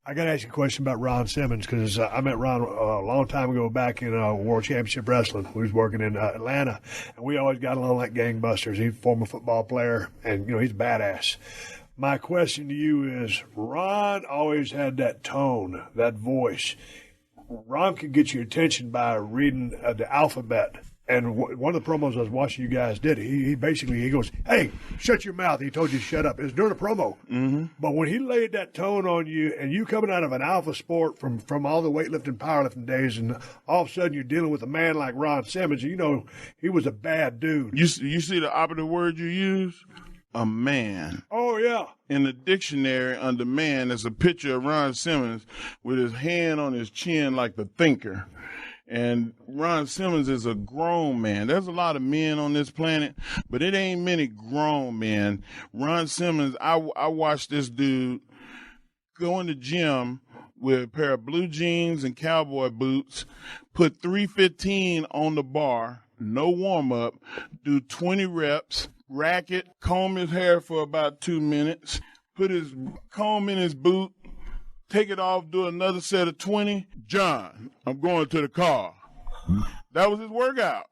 I got to ask you a question about Ron Simmons because I met Ron a long time ago back in World Championship Wrestling. We was working in Atlanta, and we always got along like gangbusters. He's a former football player, and, he's a badass. My question to you is, Ron always had that tone, that voice. Ron could get your attention by reading the alphabet. And one of the promos I was watching you guys did, he goes, hey, shut your mouth. He told you to shut up. It was during a promo. Mm-hmm. But when he laid that tone on you, and you coming out of an alpha sport from all the weightlifting, powerlifting days, and all of a sudden you're dealing with a man like Ron Simmons, he was a bad dude. You see the operative word you use? A man. Oh, yeah. In the dictionary, under man, is a picture of Ron Simmons with his hand on his chin like the thinker. And Ron Simmons is a grown man. There's a lot of men on this planet, but it ain't many grown men. Ron Simmons, I watched this dude go in the gym with a pair of blue jeans and cowboy boots, put 315 on the bar, no warm-up, do 20 reps, rack it, comb his hair for about 2 minutes, put his comb in his boot, take it off, do another set of 20. John, I'm going to the car. That was his workout.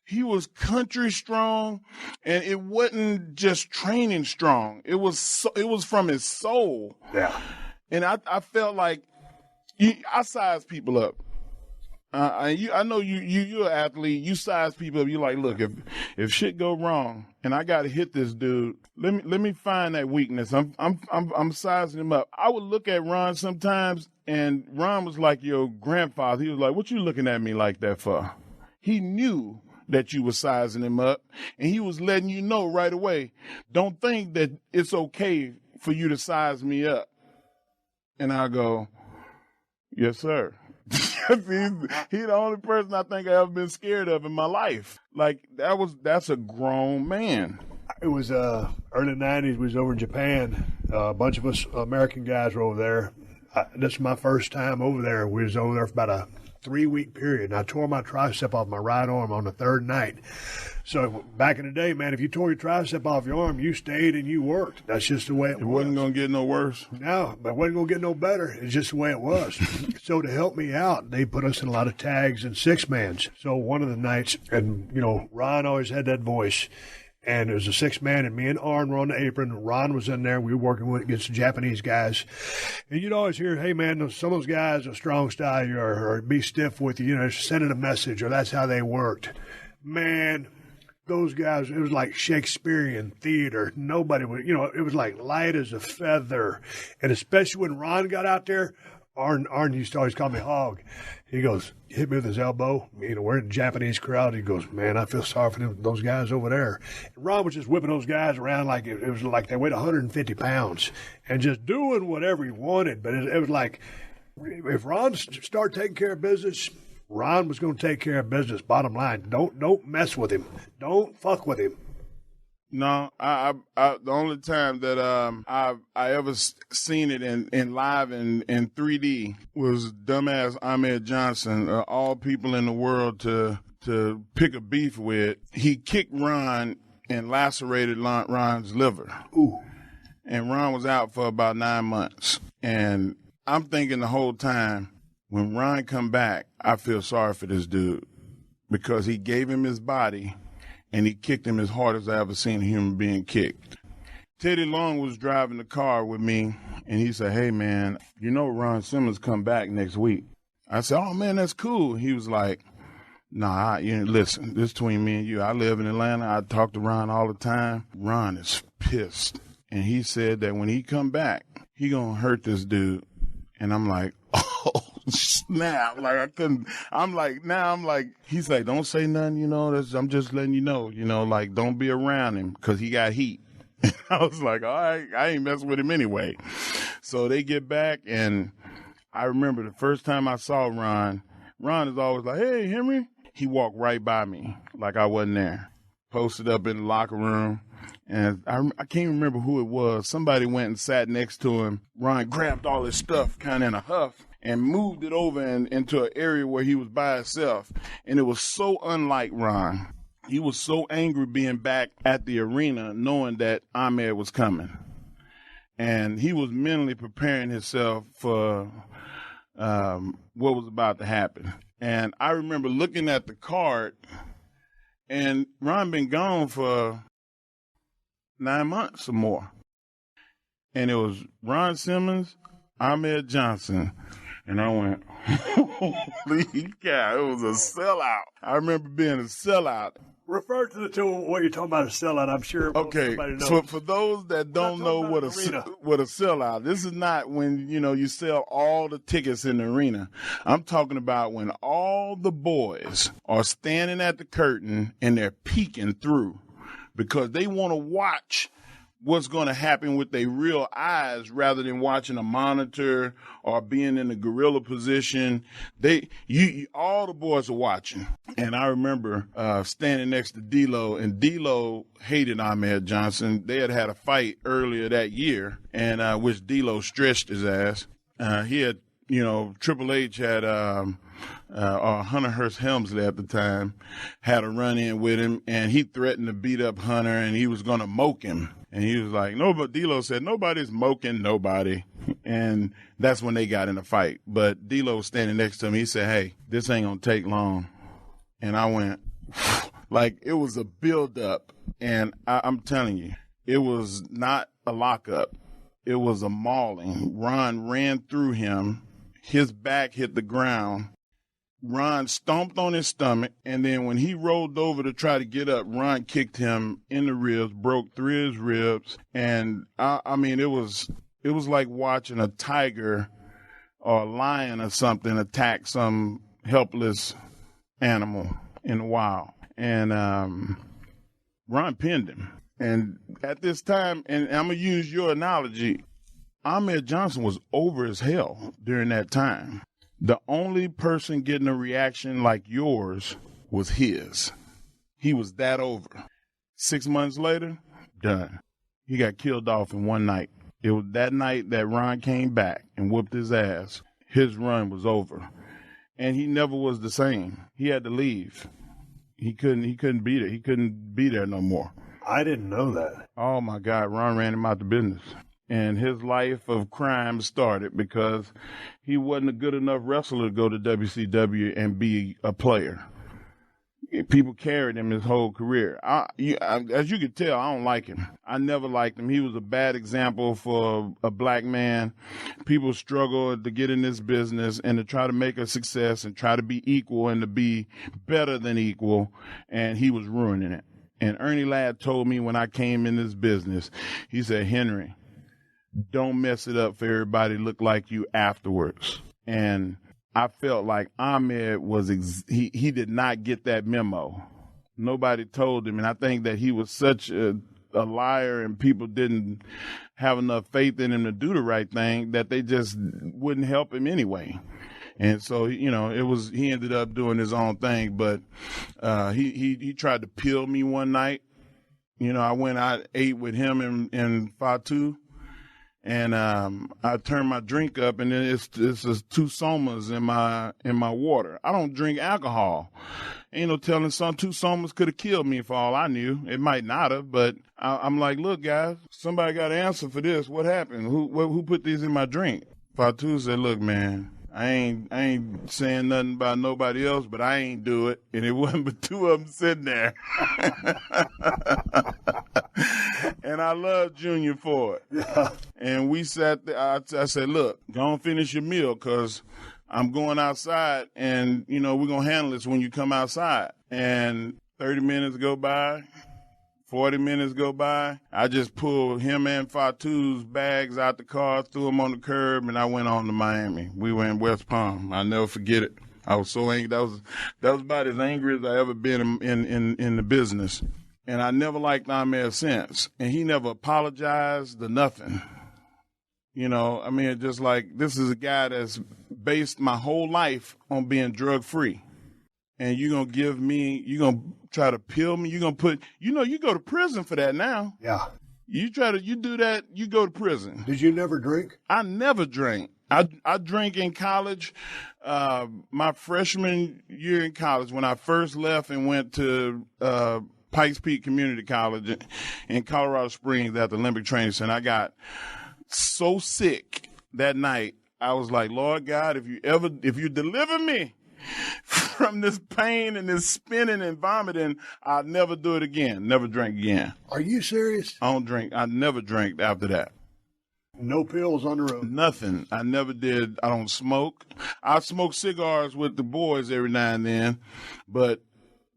He was country strong, and it wasn't just training strong. It was from his soul. Yeah. And I felt like I size people up. I know you're an athlete. You size people up. You're like, look, if shit go wrong and I got to hit this dude, let me find that weakness. I'm sizing him up. I would look at Ron sometimes, and Ron was like your grandfather. He was like, what you looking at me like that for? He knew that you were sizing him up, and he was letting you know right away, don't think that it's okay for you to size me up. And I go, yes, sir. He's the only person I think I've ever been scared of in my life. Like, that's a grown man. It was early 90s. We was over in Japan. A bunch of us American guys were over there. This is my first time over there. We was over there for about a 3-week period, and I tore my tricep off my right arm on the third night. So back in the day, man, if you tore your tricep off your arm, you stayed and you worked. That's just the way it was. It wasn't going to get no worse? No, but it wasn't going to get no better. It's just the way it was. So to help me out, they put us in a lot of tags and 6-mans. So one of the nights, and, Ron always had that voice. And it was a 6-man, and me and Arn were on the apron. Ron was in there. We were working against the Japanese guys. And you'd always hear, hey, man, some of those guys are strong style you or be stiff with you, sending a message, or that's how they worked. Man, those guys, it was like Shakespearean theater. Nobody would, it was like light as a feather. And especially when Ron got out there, Arn used to always call me Hog. He goes, hit me with his elbow. We're in the Japanese crowd. He goes, man, I feel sorry for those guys over there. And Ron was just whipping those guys around like it was like they weighed 150 pounds and just doing whatever he wanted. But it was like, if Ron started taking care of business, Ron was going to take care of business. Bottom line, don't mess with him. Don't fuck with him. No, I the only time that I ever seen it in live in 3D was dumbass Ahmed Johnson, all people in the world to pick a beef with. He kicked Ron and lacerated Ron's liver. Ooh. And Ron was out for about 9 months. And I'm thinking the whole time, when Ron come back, I feel sorry for this dude because he gave him his body. And he kicked him as hard as I ever seen a human being kicked. Teddy Long was driving the car with me, and he said, hey, man, Ron Simmons come back next week. I said, oh, man, that's cool. He was like, nah, listen, this is between me and you. I live in Atlanta. I talk to Ron all the time. Ron is pissed. And he said that when he come back, he going to hurt this dude. And I'm like, oh, snap. Like, I couldn't. I'm like, he's like, don't say nothing, I'm just letting you know, like, don't be around him because he got heat. I was like, all right, I ain't messing with him anyway. So they get back, and I remember the first time I saw Ron is always like, hey, Henry. He walked right by me like I wasn't there. Posted up in the locker room. And I can't remember who it was. Somebody went and sat next to him. Ron grabbed all his stuff kind of in a huff and moved it over into an area where he was by himself. And it was so unlike Ron. He was so angry being back at the arena knowing that Ahmed was coming. and he was mentally preparing himself for what was about to happen. And I remember looking at the card, and Ron been gone for 9 months or more. And it was Ron Simmons, Ahmed Johnson. And I went, holy cow, it was a sellout. I remember being a sellout. Refer to what you're talking about, a sellout. I'm sure Okay, so for those that don't know what a sellout, this is not when, you sell all the tickets in the arena. I'm talking about when all the boys are standing at the curtain and they're peeking through because they want to watch what's going to happen with their real eyes rather than watching a monitor or being in the gorilla position. All the boys are watching. And I remember standing next to D-Lo, and D-Lo hated Ahmed Johnson. They had a fight earlier that year, and which D-Lo stretched his ass. He had, Triple H had Hunter Hearst Helmsley at the time, had a run-in with him, and he threatened to beat up Hunter, and he was going to moke him. And he was like, no, but D-Lo said, nobody's moking nobody. And that's when they got in a fight. But D-Lo was standing next to him. He said, hey, this ain't going to take long. And I went, like, it was a build-up. And I'm telling you, it was not a lockup. It was a mauling. Ron ran through him. His back hit the ground. Ron stomped on his stomach, and then when he rolled over to try to get up, Ron kicked him in the ribs, broke 3 of his ribs, and I mean, it was like watching a tiger or a lion or something attack some helpless animal in the wild. And Ron pinned him. And at this time, and I'm going to use your analogy, Ahmed Johnson was over as hell during that time. The only person getting a reaction like yours was his. He was that over. 6 months later, done. He got killed off in one night. It was that night that Ron came back and whooped his ass. His run was over. And he never was the same. He had to leave. He couldn't be there. He couldn't be there no more. I didn't know that. Oh my God, Ron ran him out the business. And his life of crime started because he wasn't a good enough wrestler to go to WCW and be a player. People carried him his whole career. As you can tell, I don't like him. I never liked him. He was a bad example for a black man. People struggle to get in this business and to try to make a success and try to be equal and to be better than equal, and he was ruining it. And Ernie Ladd told me when I came in this business, he said, Henry, don't mess it up for everybody to look like you afterwards. And I felt like Ahmed he did not get that memo. Nobody told him. And I think that he was such a liar and people didn't have enough faith in him to do the right thing that they just wouldn't help him anyway. And so, he ended up doing his own thing. But he tried to pill me one night. I went out, ate with him and Fatu. And I turned my drink up, and then it's 2 somas in my water. I don't drink alcohol. Ain't no telling 2 somas could have killed me for all I knew. It might not have, but I'm like, look, guys, somebody got to answer for this. What happened? Who put these in my drink? Fatu said, look, man, I ain't saying nothing about nobody else, but I ain't do it. And it wasn't but 2 of them sitting there. And I love Junior for it. Yeah. And we sat there. I said, look, go on finish your meal because I'm going outside and, we're going to handle this when you come outside. And 30 minutes go by, 40 minutes go by. I just pulled him and Fatu's bags out the car, threw them on the curb, and I went on to Miami. We were in West Palm. I'll never forget it. I was so angry. That was about as angry as I ever been in the business. And I never liked Ahmed since. And he never apologized to nothing. Just like this is a guy that's based my whole life on being drug-free. And you're going to try to pill me. You're going to put, you go to prison for that now. Yeah. You do that, you go to prison. Did you never drink? I never drank. I drank in college. My freshman year in college, when I first left and went to Pikes Peak Community College in Colorado Springs at the Olympic Training Center, I got so sick that night. I was like, Lord God, if you deliver me from this pain and this spinning and vomiting, I'll never do it again. Never drink again. Are you serious? I don't drink. I never drank after that. No pills on the road? Nothing. I never did. I don't smoke. I smoke cigars with the boys every now and then, but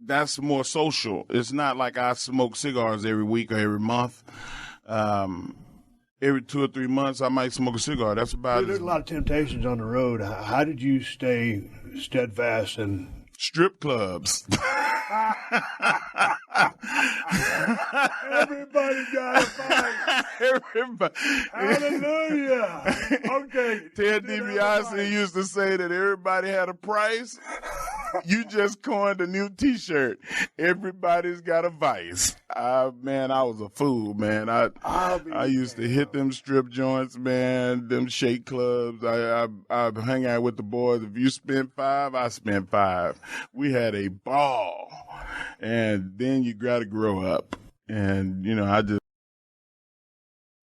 that's more social. It's not like I smoke cigars every week or every month. Every 2 or 3 months, I might smoke a cigar. That's about it. There's a lot of temptations on the road. How did you stay steadfast and strip clubs? Everybody got a fight. Everybody. Hallelujah. Okay. Ted DiBiase used to say that everybody had a price. You just coined a new T-shirt. Everybody's got a vice. Man, I was a fool, man. I used to hit them strip joints, man, them shake clubs. I hang out with the boys. If you spent $5, I spent $5. We had a ball. And then you got to grow up. And, I just